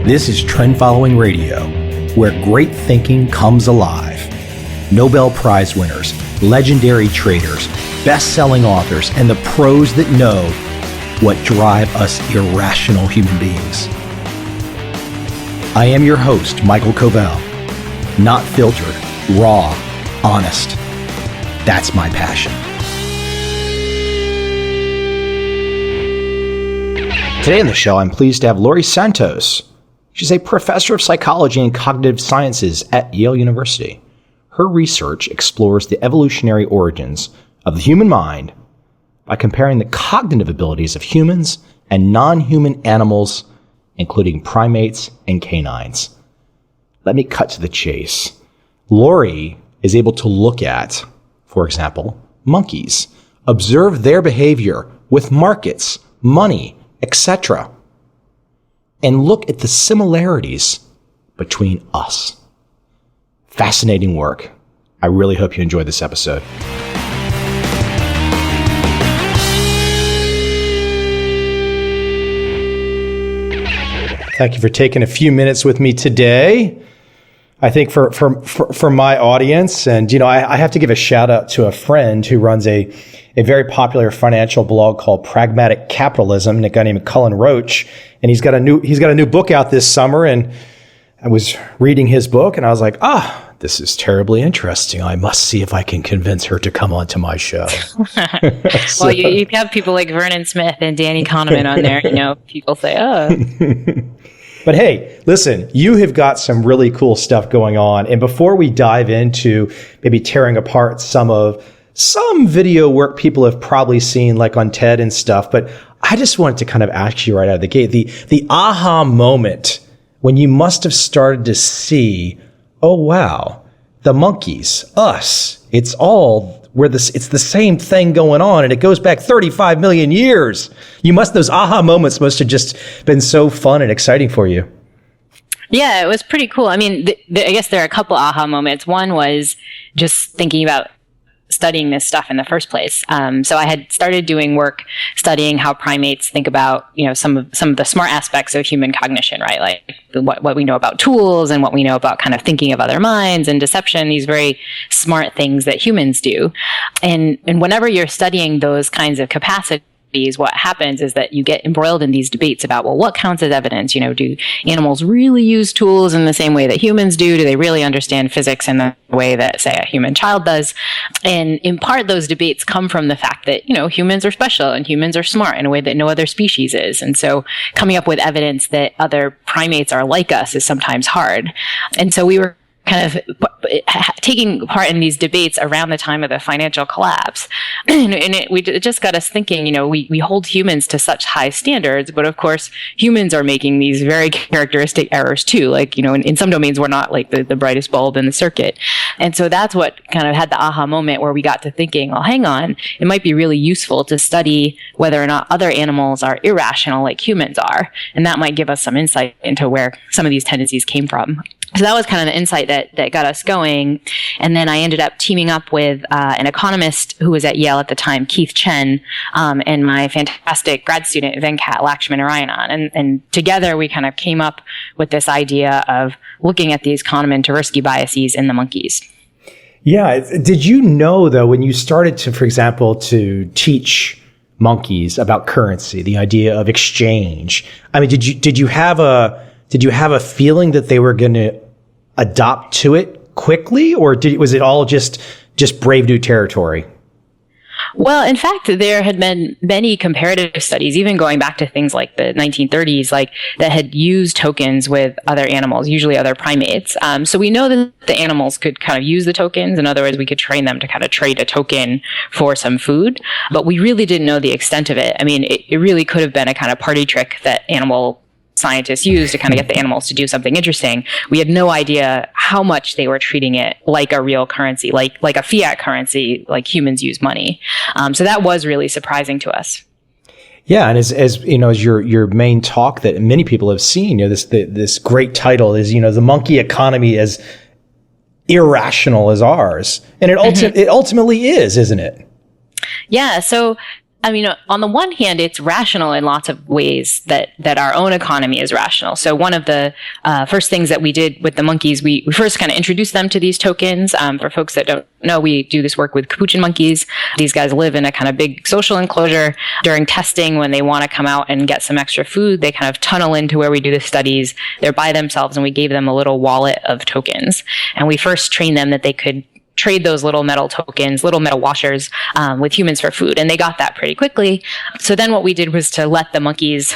This is Trend Following Radio, where great thinking comes alive. Nobel Prize winners, legendary traders, best-selling authors, and the pros that know what drive us irrational human beings. I am your host, Michael Covel. Not filtered, raw, honest. That's my passion. Today on the show, I'm pleased to have Laurie Santos. She's a professor of psychology and cognitive sciences at Yale University. Her research explores the evolutionary origins of the human mind by comparing the cognitive abilities of humans and non-human animals, including primates and canines. Let me cut to the chase. Laurie is able to look at, for example, monkeys, observe their behavior with markets, money, etc., and look at the similarities between us. Fascinating work. I really hope you enjoyed this episode. Thank you for taking a few minutes with me today. I think for my audience, and I have to give a shout out to a friend who runs a very popular financial blog called Pragmatic Capitalism, a guy named Cullen Roach, and he's got a new book out this summer. And I was reading his book, and I was like, this is terribly interesting. I must see if I can convince her to come onto my show. Well, you have people like Vernon Smith and Danny Kahneman on there. People say, But hey, listen, you have got some really cool stuff going on. And before we dive into maybe tearing apart some video work people have probably seen, like on TED and stuff, but I just wanted to kind of ask you right out of the gate, the aha moment when you must have started to see, oh wow, the monkeys, us, it's the same thing going on, and it goes back 35 million years. Those aha moments must have just been so fun and exciting for you. Yeah, it was pretty cool. I mean, I guess there are a couple aha moments. One was just thinking about studying this stuff in the first place. So I had started doing work studying how primates think about, some of the smart aspects of human cognition, right? Like what we know about tools and what we know about kind of thinking of other minds and deception, these very smart things that humans do. And whenever you're studying those kinds of capacities, what happens is that you get embroiled in these debates about, well, what counts as evidence? Do animals really use tools in the same way that humans do? Do they really understand physics in the way that, say, a human child does? And in part, those debates come from the fact that, humans are special and humans are smart in a way that no other species is. And so coming up with evidence that other primates are like us is sometimes hard. And so we were kind of taking part in these debates around the time of the financial collapse. And it just got us thinking, we hold humans to such high standards, but of course, humans are making these very characteristic errors too. Like, in some domains, we're not like the brightest bulb in the circuit. And so that's what kind of had the aha moment where we got to thinking, well, hang on, it might be really useful to study whether or not other animals are irrational like humans are. And that might give us some insight into where some of these tendencies came from. So that was kind of the insight that got us going. And then I ended up teaming up with an economist who was at Yale at the time, Keith Chen, and my fantastic grad student, Venkat Lakshminarayanan. And together we kind of came up with this idea of looking at these Kahneman-Tversky biases in the monkeys. Yeah. Did you know, though, when you started to, for example, to teach monkeys about currency, the idea of exchange, I mean, did you have a feeling that they were going to adopt to it quickly, or was it all just brave new territory? Well, in fact, there had been many comparative studies, even going back to things like the 1930s, that had used tokens with other animals, usually other primates. So we know that the animals could kind of use the tokens. In other words, we could train them to kind of trade a token for some food, but we really didn't know the extent of it. I mean, it really could have been a kind of party trick that animal scientists use to kind of get the animals to do something interesting. We had no idea how much they were treating it like a real currency, like a fiat currency, like humans use money. So that was really surprising to us. Yeah, and as your main talk that many people have seen, this great title is the monkey economy as irrational as ours, and it ultimately is, isn't it? Yeah. So I mean, on the one hand, it's rational in lots of ways that our own economy is rational. So one of the first things that we did with the monkeys, we first kind of introduced them to these tokens. For folks that don't know, we do this work with capuchin monkeys. These guys live in a kind of big social enclosure. During testing, when they want to come out and get some extra food, they kind of tunnel into where we do the studies. They're by themselves, and we gave them a little wallet of tokens. And we first trained them that they could trade those little metal tokens, little metal washers, with humans for food. And they got that pretty quickly. So then what we did was to let the monkeys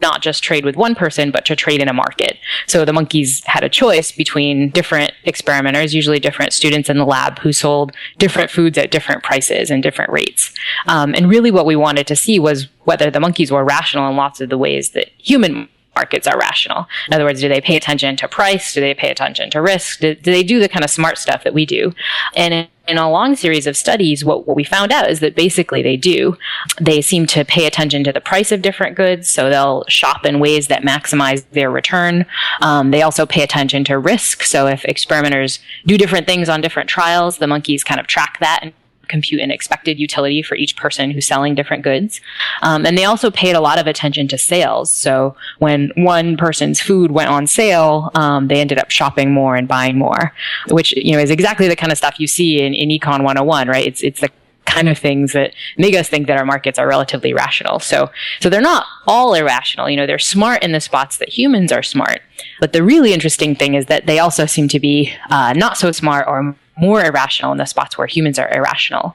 not just trade with one person, but to trade in a market. So the monkeys had a choice between different experimenters, usually different students in the lab, who sold different foods at different prices and different rates. And really what we wanted to see was whether the monkeys were rational in lots of the ways that human markets are rational. In other words, do they pay attention to price? Do they pay attention to risk? Do they do the kind of smart stuff that we do? And in a long series of studies, what we found out is that basically they do. They seem to pay attention to the price of different goods, so they'll shop in ways that maximize their return. They also pay attention to risk. So if experimenters do different things on different trials, the monkeys kind of track that and compute an expected utility for each person who's selling different goods. And they also paid a lot of attention to sales. So when one person's food went on sale, they ended up shopping more and buying more, which, is exactly the kind of stuff you see in Econ 101, right? It's the kind of things that make us think that our markets are relatively rational. So they're not all irrational. They're smart in the spots that humans are smart. But the really interesting thing is that they also seem to be not so smart or more irrational in the spots where humans are irrational.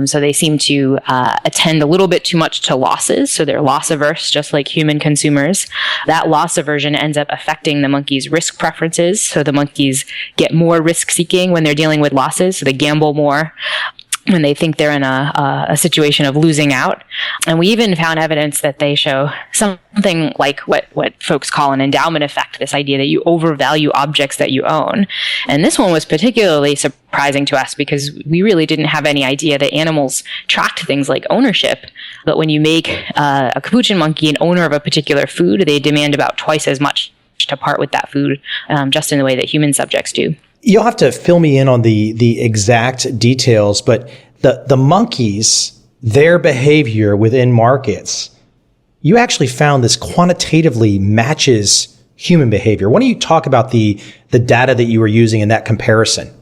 So they seem to attend a little bit too much to losses. So they're loss averse, just like human consumers. That loss aversion ends up affecting the monkeys' risk preferences. So the monkeys get more risk seeking when they're dealing with losses. So they gamble more when they think they're in a situation of losing out. And we even found evidence that they show something like what folks call an endowment effect, this idea that you overvalue objects that you own. And this one was particularly surprising to us because we really didn't have any idea that animals tracked things like ownership. But when you make a capuchin monkey an owner of a particular food, they demand about twice as much to part with that food, just in the way that human subjects do. You'll have to fill me in on the exact details, but the monkeys, their behavior within markets, you actually found this quantitatively matches human behavior. Why don't you talk about the data that you were using in that comparison?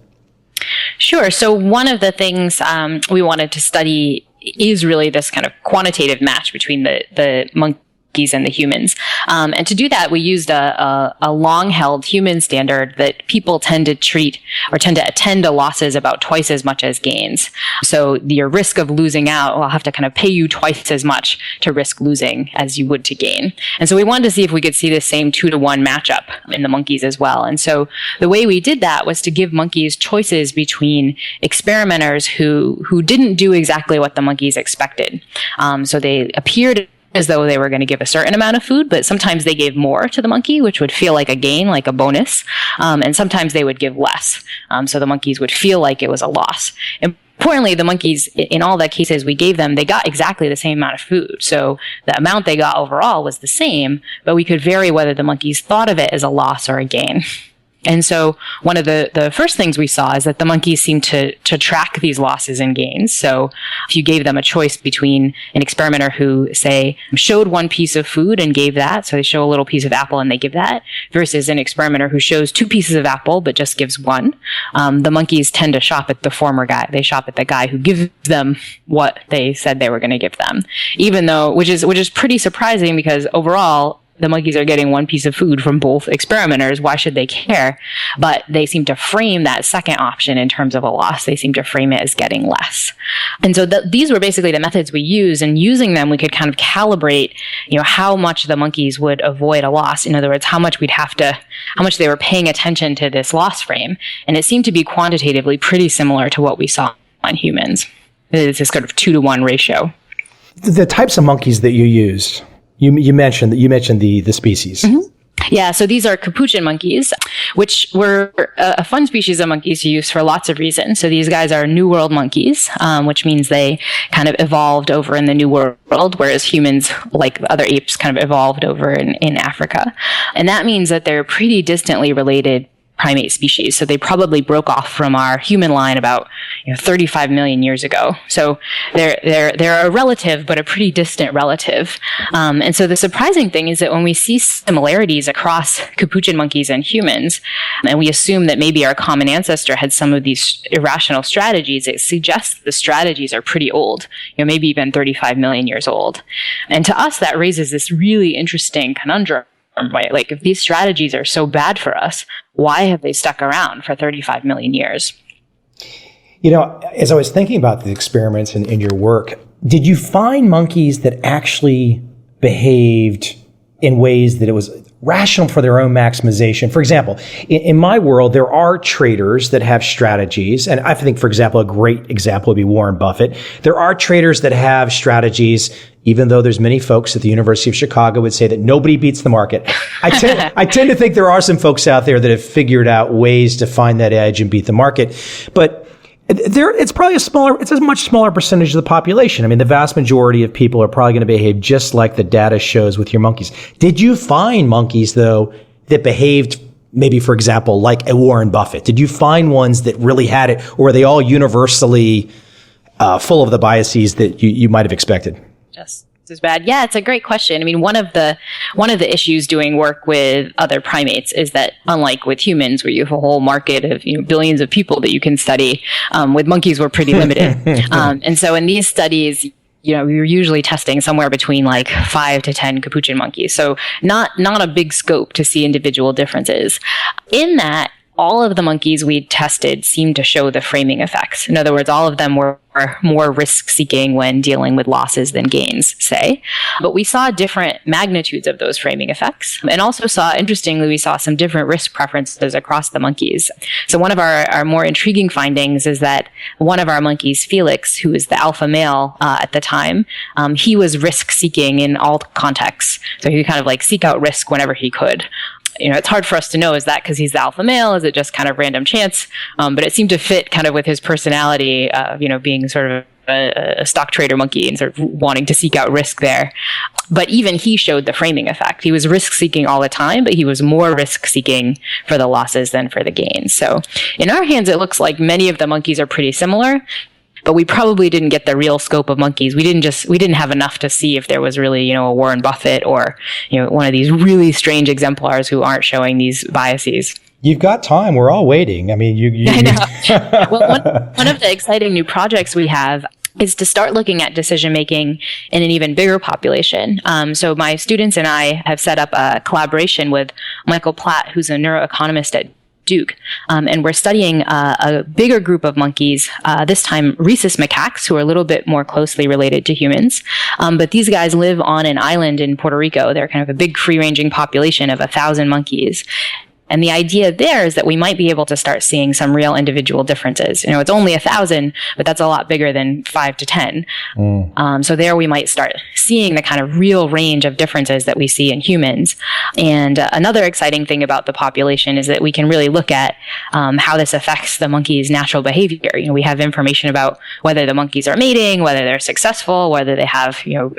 Sure. So one of the things we wanted to study is really this kind of quantitative match between the monkeys and the humans. And to do that, we used a long-held human standard that people tend to treat or tend to attend to losses about twice as much as gains. So your risk of losing out will have to kind of pay you twice as much to risk losing as you would to gain. And so we wanted to see if we could see the same 2-to-1 matchup in the monkeys as well. And so the way we did that was to give monkeys choices between experimenters who didn't do exactly what the monkeys expected. So they appeared as though they were going to give a certain amount of food, but sometimes they gave more to the monkey, which would feel like a gain, like a bonus. And sometimes they would give less. So the monkeys would feel like it was a loss. Importantly, the monkeys, in all the cases we gave them, they got exactly the same amount of food. So the amount they got overall was the same, but we could vary whether the monkeys thought of it as a loss or a gain. And so one of the first things we saw is that the monkeys seemed to track these losses and gains. So if you gave them a choice between an experimenter who, say, showed one piece of food and gave that, so they show a little piece of apple and they give that, versus an experimenter who shows 2 pieces of apple but just gives 1, the monkeys tend to shop at the former guy. They shop at the guy who gives them what they said they were going to give them, even though, which is pretty surprising because overall, the monkeys are getting 1 piece of food from both experimenters. Why should they care? But they seem to frame that second option in terms of a loss. They seem to frame it as getting less. And so these were basically the methods we used. And using them, we could kind of calibrate, how much the monkeys would avoid a loss. In other words, how much they were paying attention to this loss frame. And it seemed to be quantitatively pretty similar to what we saw on humans. It's this kind of 2-to-1 ratio. The types of monkeys that you used. You mentioned the species. Mm-hmm. Yeah, so these are capuchin monkeys, which were a fun species of monkeys to use for lots of reasons. So these guys are New World monkeys, which means they kind of evolved over in the New World, whereas humans, like other apes, kind of evolved over in Africa. And that means that they're pretty distantly related primate species. So they probably broke off from our human line about 35 million years ago. So they're a relative, but a pretty distant relative. And so the surprising thing is that when we see similarities across capuchin monkeys and humans, and we assume that maybe our common ancestor had some of these irrational strategies, it suggests the strategies are pretty old, maybe even 35 million years old. And to us, that raises this really interesting conundrum. Right? Like, if these strategies are so bad for us, why have they stuck around for 35 million years? As I was thinking about the experiments in your work, did you find monkeys that actually behaved in ways that it was rational for their own maximization? For example, in my world, there are traders that have strategies. And I think, for example, a great example would be Warren Buffett. There are traders that have strategies, even though there's many folks at the University of Chicago would say that nobody beats the market. I tend to think there are some folks out there that have figured out ways to find that edge and beat the market. But it's probably it's a much smaller percentage of the population. I mean, the vast majority of people are probably going to behave just like the data shows with your monkeys. Did you find monkeys, though, that behaved maybe, for example, like a Warren Buffett? Did you find ones that really had it, or were they all universally full of the biases that you might have expected? Just as bad. Yeah, it's a great question. I mean, one of the issues doing work with other primates is that, unlike with humans, where you have a whole market of billions of people that you can study, with monkeys we're pretty limited. And so in these studies, we were usually testing somewhere between like 5 to 10 capuchin monkeys. So not a big scope to see individual differences. In that, all of the monkeys we tested seemed to show the framing effects. In other words, all of them were more risk-seeking when dealing with losses than gains, say. But we saw different magnitudes of those framing effects, and also interestingly, we saw some different risk preferences across the monkeys. So one of our more intriguing findings is that one of our monkeys, Felix, who was the alpha male at the time, he was risk-seeking in all contexts. So he would kind of like seek out risk whenever he could. It's hard for us to know, is that because he's the alpha male? Is it just kind of random chance? But it seemed to fit kind of with his personality, being sort of a stock trader monkey and sort of wanting to seek out risk there. But even he showed the framing effect. He was risk-seeking all the time, but he was more risk-seeking for the losses than for the gains. So in our hands, it looks like many of the monkeys are pretty similar, but we probably didn't get the real scope of monkeys. We didn't have enough to see if there was really, a Warren Buffett or, one of these really strange exemplars who aren't showing these biases. You've got time. We're all waiting. I mean, I know. Well, one of the exciting new projects we have is to start looking at decision-making in an even bigger population. So my students and I have set up a collaboration with Michael Platt, who's a neuroeconomist at Duke. And we're studying a bigger group of monkeys, this time rhesus macaques, who are a little bit more closely related to humans. But these guys live on an island in Puerto Rico. They're kind of a big free-ranging population of 1,000 monkeys. And the idea there is that we might be able to start seeing some real individual differences. It's only 1,000, but that's a lot bigger than 5 to 10. So there we might start seeing the kind of real range of differences that we see in humans. And another exciting thing about the population is that we can really look at how this affects the monkey's natural behavior. We have information about whether the monkeys are mating, whether they're successful, whether they have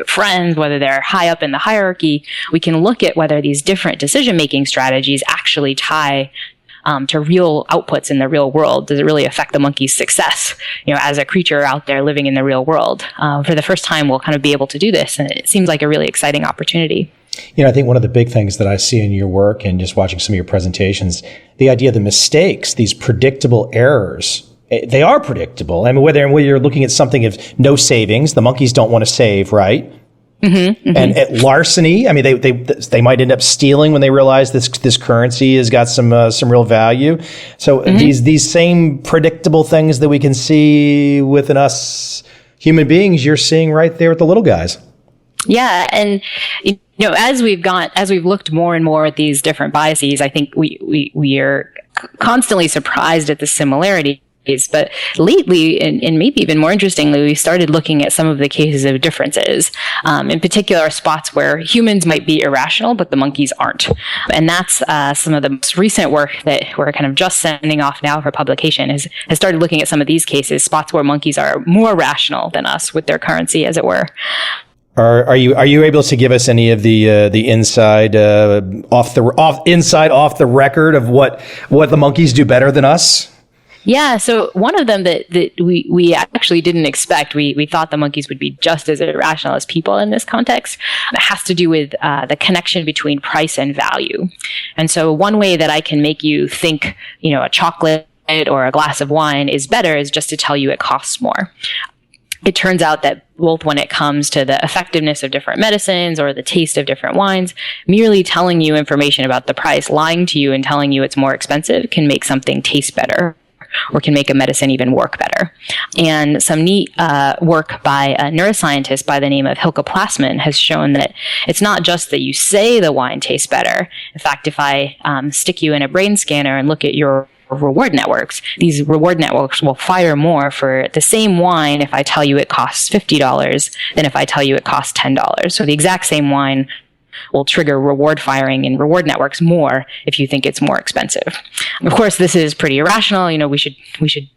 friends, whether they're high up in the hierarchy. We can look at whether these different decision-making strategies actually tie to real outputs in the real world. Does it really affect the monkey's success, as a creature out there living in the real world? For the first time, we'll kind of be able to do this, and it seems like a really exciting opportunity. I think one of the big things that I see in your work and just watching some of your presentations, the idea of the mistakes, these predictable errors. They are predictable. I mean, whether you're looking at something of no savings, the monkeys don't want to save, right? Mm-hmm, mm-hmm. And at larceny, I mean, they might end up stealing when they realize this currency has got some real value. So these same predictable things that we can see within us human beings, you're seeing right there with the little guys. Yeah, and as we've looked more and more at these different biases, I think we are constantly surprised at the similarities. But lately, and maybe even more interestingly, we started looking at some of the cases of differences, in particular spots where humans might be irrational, but the monkeys aren't. And that's some of the most recent work that we're kind of just sending off now for publication has started looking at some of these cases, spots where monkeys are more rational than us with their currency, as it were. Are you able to give us any of the inside off the record of what the monkeys do better than us? Yeah, so one of them that we actually didn't expect, we thought the monkeys would be just as irrational as people in this context, has to do with the connection between price and value. And so one way that I can make you think, a chocolate or a glass of wine is better is just to tell you it costs more. It turns out that both when it comes to the effectiveness of different medicines or the taste of different wines, merely telling you information about the price, lying to you and telling you it's more expensive can make something taste better, or can make a medicine even work better. And some neat work by a neuroscientist by the name of Hilke Plasman has shown that it's not just that you say the wine tastes better. In fact, if I stick you in a brain scanner and look at your reward networks, these reward networks will fire more for the same wine if I tell you it costs $50 than if I tell you it costs $10. So the exact same wine will trigger reward firing in reward networks more if you think it's more expensive. Of course, this is pretty irrational. We should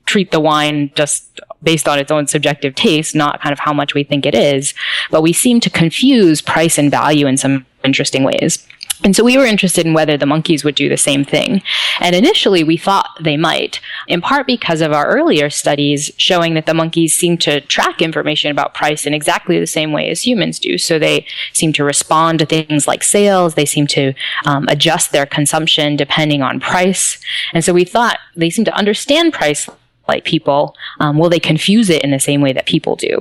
treat the wine just based on its own subjective taste, not kind of how much we think it is. But we seem to confuse price and value in some interesting ways. And so we were interested in whether the monkeys would do the same thing. And initially we thought they might, in part because of our earlier studies showing that the monkeys seem to track information about price in exactly the same way as humans do. So they seem to respond to things like sales. They seem to adjust their consumption depending on price. And so we thought they seem to understand price like people. Will they confuse it in the same way that people do?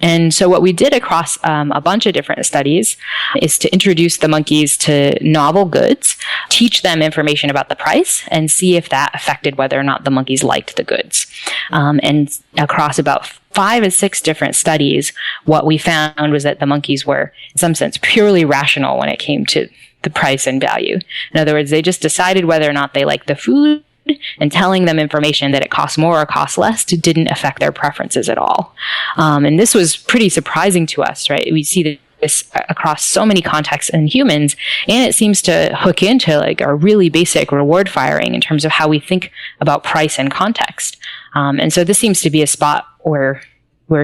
And so what we did across a bunch of different studies is to introduce the monkeys to novel goods, teach them information about the price, and see if that affected whether or not the monkeys liked the goods. And across about 5 or 6 different studies, what we found was that the monkeys were, in some sense, purely rational when it came to the price and value. In other words, they just decided whether or not they liked the food, and telling them information that it costs more or costs less didn't affect their preferences at all. And this was pretty surprising to us, right? We see this across so many contexts in humans, and it seems to hook into like our really basic reward firing in terms of how we think about price and context. And so this seems to be a spot where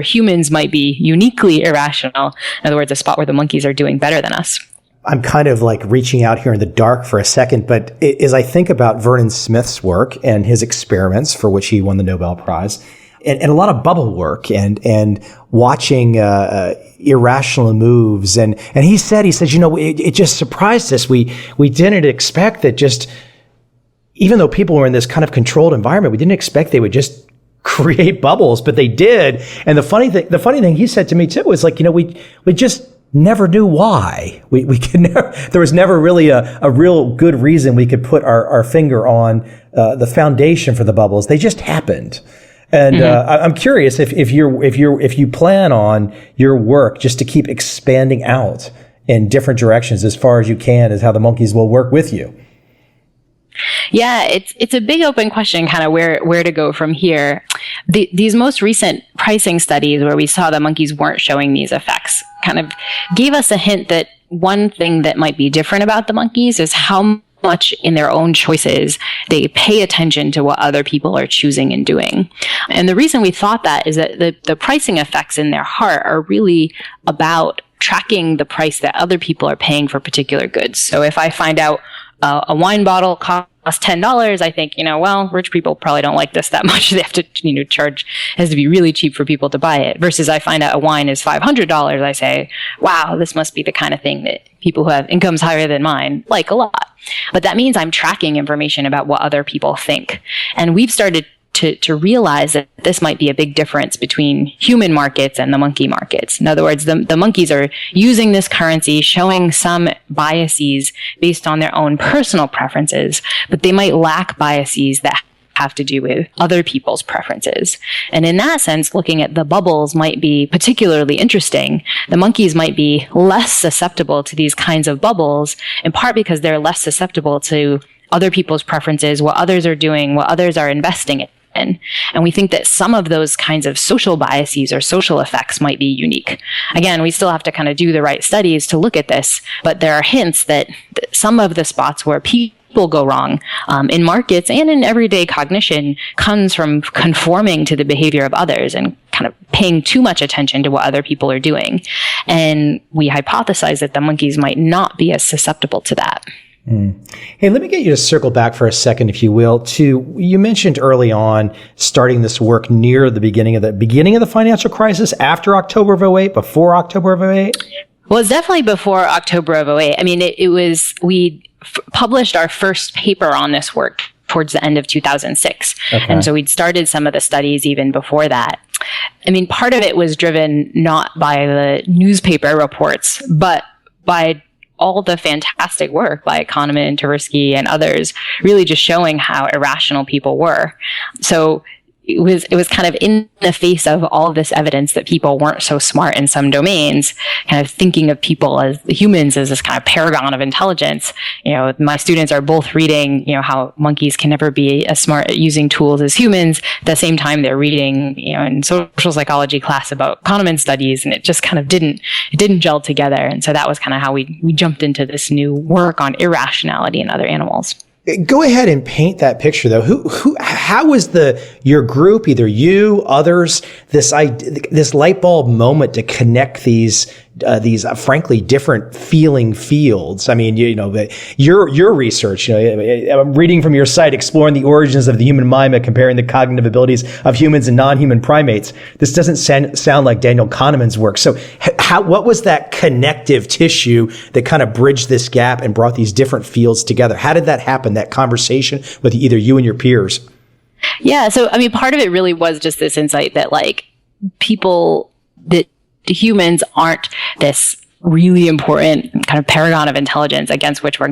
humans might be uniquely irrational. In other words, a spot where the monkeys are doing better than us. I'm kind of like reaching out here in the dark for a second, but as I think about Vernon Smith's work and his experiments for which he won the Nobel Prize, and a lot of bubble work and watching irrational moves, and he says, it just surprised us. We didn't expect that just, even though people were in this kind of controlled environment, we didn't expect they would just create bubbles, but they did. And the funny thing he said to me too was like, we just never knew why. We could never, there was never really a real good reason we could put our finger on the foundation for the bubbles. They just happened. And I'm curious if you plan on your work just to keep expanding out in different directions as far as you can, as how the monkeys will work with you. Yeah, it's a big open question, kind of where to go from here. These most recent pricing studies where we saw the monkeys weren't showing these effects kind of gave us a hint that one thing that might be different about the monkeys is how much in their own choices they pay attention to what other people are choosing and doing. And the reason we thought that is that the pricing effects in their heart are really about tracking the price that other people are paying for particular goods. So if I find out a wine bottle costs $10, I think, rich people probably don't like this that much. They have to, charge, it has to be really cheap for people to buy it. Versus I find out a wine is $500, I say, wow, this must be the kind of thing that people who have incomes higher than mine like a lot. But that means I'm tracking information about what other people think. And we've started to realize that this might be a big difference between human markets and the monkey markets. In other words, the monkeys are using this currency, showing some biases based on their own personal preferences, but they might lack biases that have to do with other people's preferences. And in that sense, looking at the bubbles might be particularly interesting. The monkeys might be less susceptible to these kinds of bubbles, in part because they're less susceptible to other people's preferences, what others are doing, what others are investing in. And we think that some of those kinds of social biases or social effects might be unique. Again, we still have to kind of do the right studies to look at this, but there are hints that some of the spots where people go wrong in markets and in everyday cognition comes from conforming to the behavior of others and kind of paying too much attention to what other people are doing. And we hypothesized that the monkeys might not be as susceptible to that. Hey, let me get you to circle back for a second, if you will, to, you mentioned early on starting this work near the beginning of the financial crisis, after October of '08, before October of '08? Well, it's definitely before October of '08. I mean, we published our first paper on this work towards the end of 2006. Okay. And so we'd started some of the studies even before that. I mean, part of it was driven not by the newspaper reports, but by all the fantastic work by Kahneman and Tversky and others, really just showing how irrational people were. So it was kind of in the face of all of this evidence that people weren't so smart in some domains, kind of thinking of people as humans as this kind of paragon of intelligence. You know, my students are both reading, you know, how monkeys can never be as smart at using tools as humans. At the same time, they're reading, you know, in social psychology class about Kahneman studies, and it just kind of didn't gel together. And so that was kind of how we jumped into this new work on irrationality in other animals. Go ahead and paint that picture, though. How was your group, either you, others, this light bulb moment to connect these frankly different feeling fields? I mean, your research, I'm reading from your site, exploring the origins of the human mind by comparing the cognitive abilities of humans and non-human primates. This doesn't sound like Daniel Kahneman's work. So what was that connective tissue that kind of bridged this gap and brought these different fields together? How did that happen, that conversation with either you and your peers? Yeah. So, I mean, part of it really was just this insight that that humans aren't this really important kind of paragon of intelligence against which we're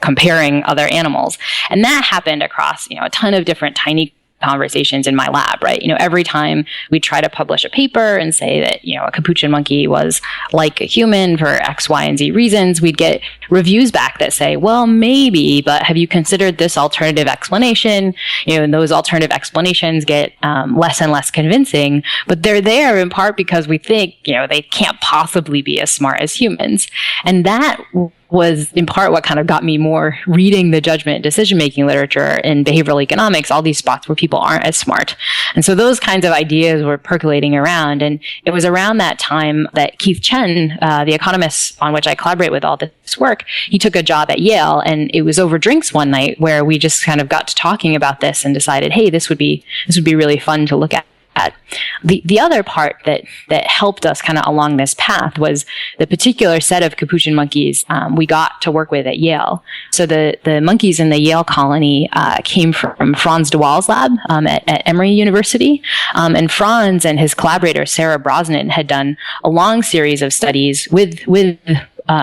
comparing other animals. And that happened across, a ton of different tiny conversations in my lab, right? Every time we try to publish a paper and say that, a capuchin monkey was like a human for X, Y, and Z reasons, we'd get reviews back that say, well, maybe, but have you considered this alternative explanation? And those alternative explanations get less and less convincing, but they're there in part because we think, they can't possibly be as smart as humans. And that was in part what kind of got me more reading the judgment decision-making literature in behavioral economics, all these spots where people aren't as smart. And so those kinds of ideas were percolating around. And it was around that time that Keith Chen, the economist on which I collaborate with all this work, he took a job at Yale, and it was over drinks one night where we just kind of got to talking about this and decided, hey, this would be really fun to look at. The other part that helped us kind of along this path was the particular set of capuchin monkeys we got to work with at Yale. So the monkeys in the Yale colony came from Franz de Waal's lab at Emory University. And Franz and his collaborator, Sarah Brosnan, had done a long series of studies with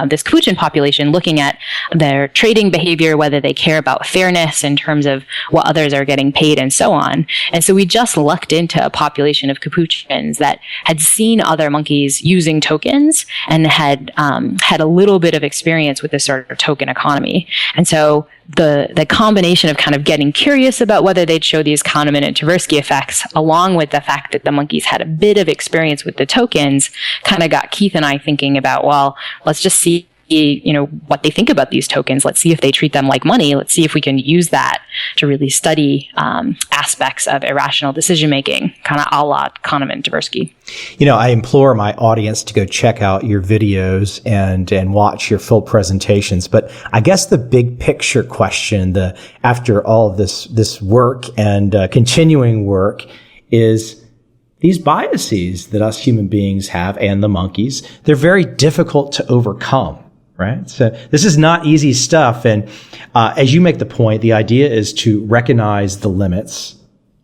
this capuchin population, looking at their trading behavior, whether they care about fairness in terms of what others are getting paid and so on. And so we just lucked into a population of capuchins that had seen other monkeys using tokens and had a little bit of experience with this sort of token economy. And so the combination of kind of getting curious about whether they'd show these Kahneman and Tversky effects, along with the fact that the monkeys had a bit of experience with the tokens, kind of got Keith and I thinking about, well, let's just see what they think about these tokens. Let's see if they treat them like money. Let's see if we can use that to really study aspects of irrational decision making, kind of a la Kahneman, Tversky. I implore my audience to go check out your videos and watch your full presentations. But I guess the big picture question, after all of this work and continuing work, is these biases that us human beings have and the monkeys. They're very difficult to overcome. Right. So this is not easy stuff. And as you make the point, the idea is to recognize the limits,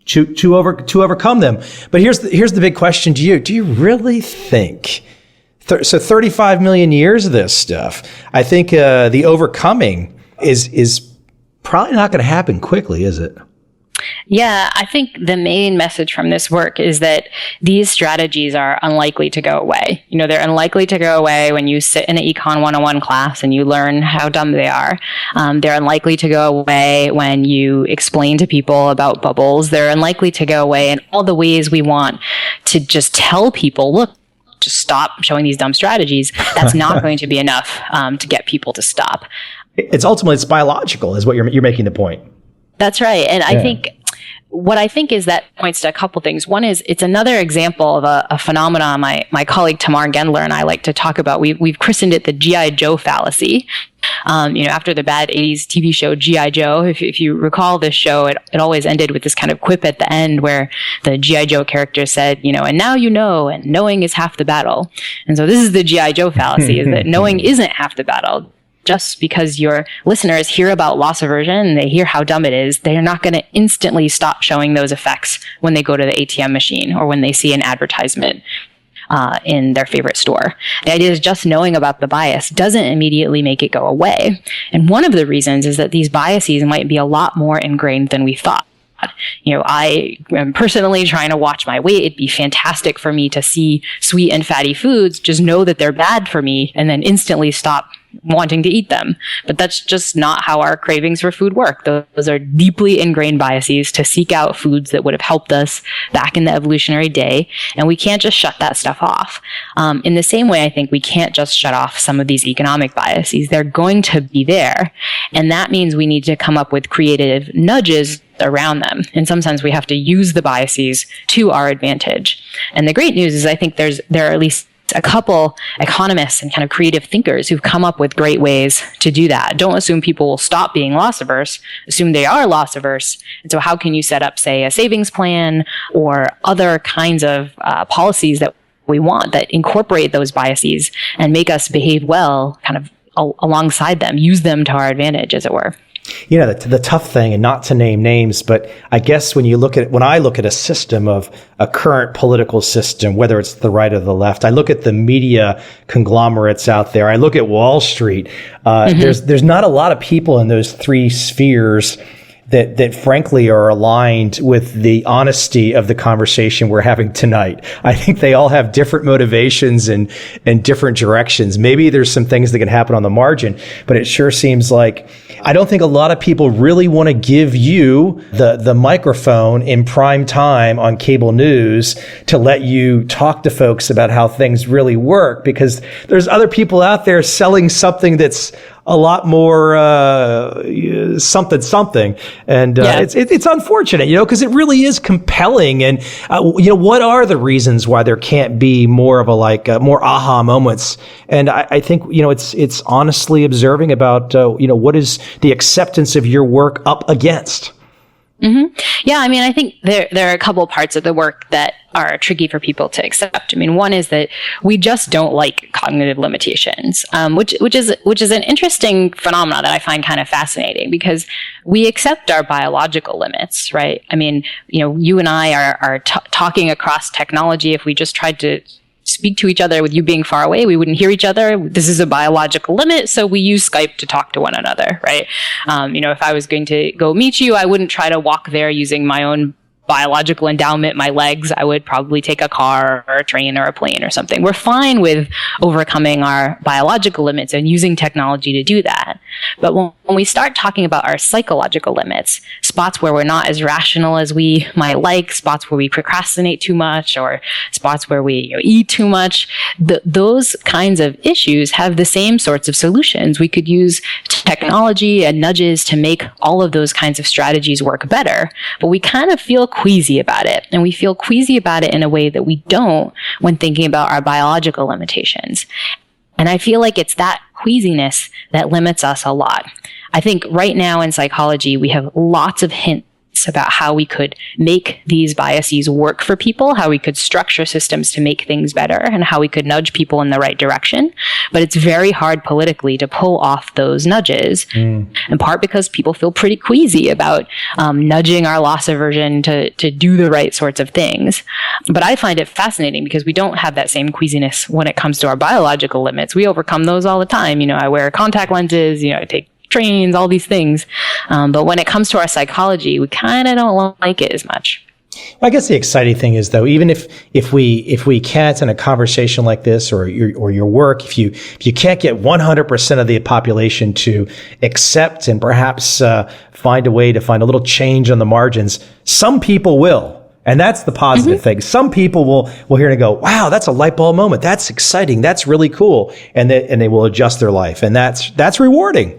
to overcome them. But here's the big question to you. Do you really think, so 35 million years of this stuff, I think the overcoming is probably not going to happen quickly, is it? Yeah, I think the main message from this work is that these strategies are unlikely to go away. They're unlikely to go away when you sit in an Econ 101 class and you learn how dumb they are. They're unlikely to go away when you explain to people about bubbles. They're unlikely to go away in all the ways we want to just tell people, look, just stop showing these dumb strategies. That's not going to be enough to get people to stop. It's biological, is what you're making the point. That's right. And I think what I think is that points to a couple things. One is it's another example of a phenomenon my colleague Tamar Gendler and I like to talk about. We've christened it the G.I. Joe fallacy. After the bad 80s TV show G.I. Joe, if you recall this show, it always ended with this kind of quip at the end where the G.I. Joe character said, and now you know, and knowing is half the battle. And so this is the G.I. Joe fallacy, is that knowing isn't half the battle. Just because your listeners hear about loss aversion and they hear how dumb it is, they're not going to instantly stop showing those effects when they go to the ATM machine or when they see an advertisement in their favorite store. The idea is just knowing about the bias doesn't immediately make it go away. And one of the reasons is that these biases might be a lot more ingrained than we thought. I am personally trying to watch my weight. It'd be fantastic for me to see sweet and fatty foods, just know that they're bad for me, and then instantly stop wanting to eat them. But that's just not how our cravings for food work. Those are deeply ingrained biases to seek out foods that would have helped us back in the evolutionary day. And we can't just shut that stuff off. In the same way, I think we can't just shut off some of these economic biases. They're going to be there. And that means we need to come up with creative nudges around them. In some sense, we have to use the biases to our advantage. And the great news is I think there are at least a couple economists and kind of creative thinkers who've come up with great ways to do that. Don't assume people will stop being loss averse. Assume they are loss averse. And so how can you set up, say, a savings plan or other kinds of policies that we want that incorporate those biases and make us behave well kind of alongside them, use them to our advantage, as it were. The tough thing, and not to name names, but I guess when I look at a system of a current political system, whether it's the right or the left, I look at the media conglomerates out there. I look at Wall Street. There's not a lot of people in those three spheres that frankly are aligned with the honesty of the conversation we're having tonight. I think they all have different motivations and different directions. Maybe there's some things that can happen on the margin, but it sure seems like I don't think a lot of people really want to give you the microphone in prime time on cable news to let you talk to folks about how things really work, because there's other people out there selling something that's a lot more something. And it's unfortunate, because it really is compelling. And, what are the reasons why there can't be more of more aha moments? And I think, it's honestly observing about, what is the acceptance of your work up against? Mm-hmm. Yeah, I think there are a couple parts of the work that are tricky for people to accept. One is that we just don't like cognitive limitations, which is an interesting phenomenon that I find kind of fascinating, because we accept our biological limits, right? You and I are talking across technology. If we just tried to speak to each other with you being far away, we wouldn't hear each other. This is a biological limit, so we use Skype to talk to one another, right? If I was going to go meet you, I wouldn't try to walk there using my own biological endowment, my legs. I would probably take a car or a train or a plane or something. We're fine with overcoming our biological limits and using technology to do that. But when we start talking about our psychological limits, spots where we're not as rational as we might like, spots where we procrastinate too much, or spots where we eat too much, those kinds of issues have the same sorts of solutions. We could use technology and nudges to make all of those kinds of strategies work better, but we kind of feel queasy about it. And we feel queasy about it in a way that we don't when thinking about our biological limitations. And I feel like it's that queasiness that limits us a lot. I think right now in psychology, we have lots of hints about how we could make these biases work for people, how we could structure systems to make things better, and how we could nudge people in the right direction. But it's very hard politically to pull off those nudges, in part because people feel pretty queasy about nudging our loss aversion to do the right sorts of things. But I find it fascinating because we don't have that same queasiness when it comes to our biological limits. We overcome those all the time. I wear contact lenses, I take trains, all these things. But when it comes to our psychology, we kind of don't like it as much. I guess the exciting thing is, though, even if we can't in a conversation like this or your work, if you can't get 100% of the population to accept and perhaps find a way to find a little change on the margins, some people will. And that's the positive thing. Some people will hear and go, wow, that's a light bulb moment. That's exciting. That's really cool. And they will adjust their life. And that's rewarding.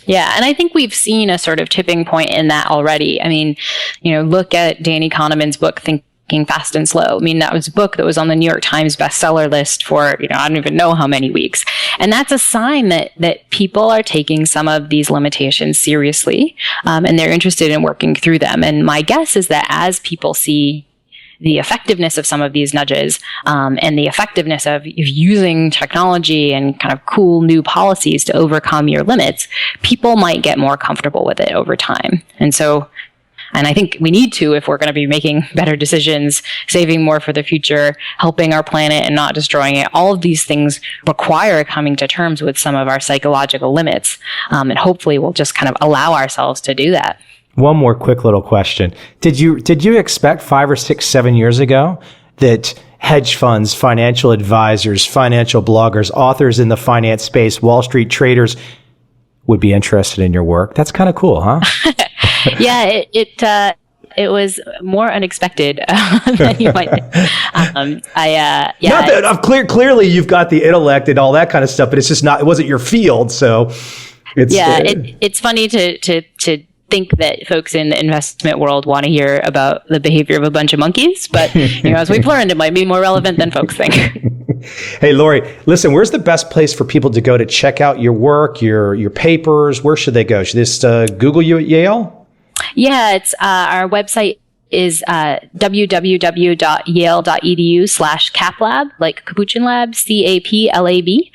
Yeah, and I think we've seen a sort of tipping point in that already. I mean, look at Danny Kahneman's book, Thinking Fast and Slow. I mean, that was a book that was on the New York Times bestseller list for, I don't even know how many weeks. And that's a sign that people are taking some of these limitations seriously, and they're interested in working through them. And my guess is that as people see the effectiveness of some of these nudges, and the effectiveness of using technology and kind of cool new policies to overcome your limits, people might get more comfortable with it over time. And I think we need to, if we're going to be making better decisions, saving more for the future, helping our planet and not destroying it. All of these things require coming to terms with some of our psychological limits. And hopefully we'll just kind of allow ourselves to do that. One more quick little question. Did you expect 5 or 6, 7 years ago that hedge funds, financial advisors, financial bloggers, authors in the finance space, Wall Street traders would be interested in your work? That's kind of cool, huh? Yeah, it was more unexpected than you might think. Clearly you've got the intellect and all that kind of stuff, but it's just not. It wasn't your field, so it's it's funny to think that folks in the investment world want to hear about the behavior of a bunch of monkeys, but as we've learned, it might be more relevant than folks think. Hey, Laurie, listen, where's the best place for people to go to check out your work, your papers? Where should they go? Should they just Google you at Yale? Yeah, it's our website is www.yale.edu/caplab, like Capuchin Lab, CAPLAB.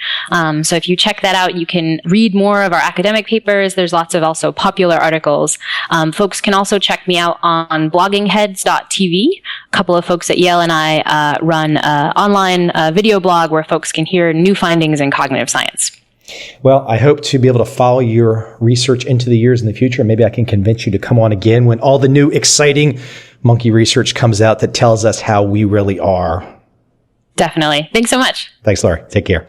So if you check that out, you can read more of our academic papers. There's lots of also popular articles. Folks can also check me out on bloggingheads.tv. A couple of folks at Yale and I run an online video blog where folks can hear new findings in cognitive science. Well, I hope to be able to follow your research into the years in the future. Maybe I can convince you to come on again when all the new exciting monkey research comes out that tells us how we really are. Definitely. Thanks so much. Thanks, Laurie. Take care.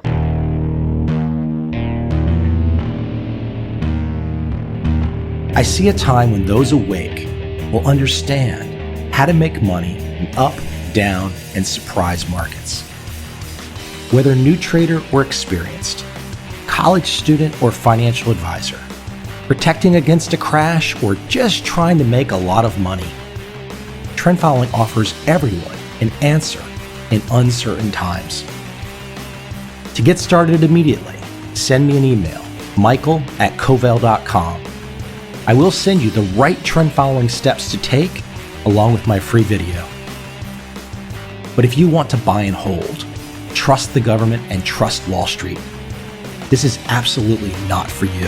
I see a time when those awake will understand how to make money in up, down, and surprise markets. Whether new trader or experienced, college student or financial advisor, protecting against a crash or just trying to make a lot of money, trend following offers everyone an answer in uncertain times. To get started immediately, send me an email, michael@covel.com. I will send you the right trend following steps to take along with my free video. But if you want to buy and hold, trust the government and trust Wall Street, this is absolutely not for you.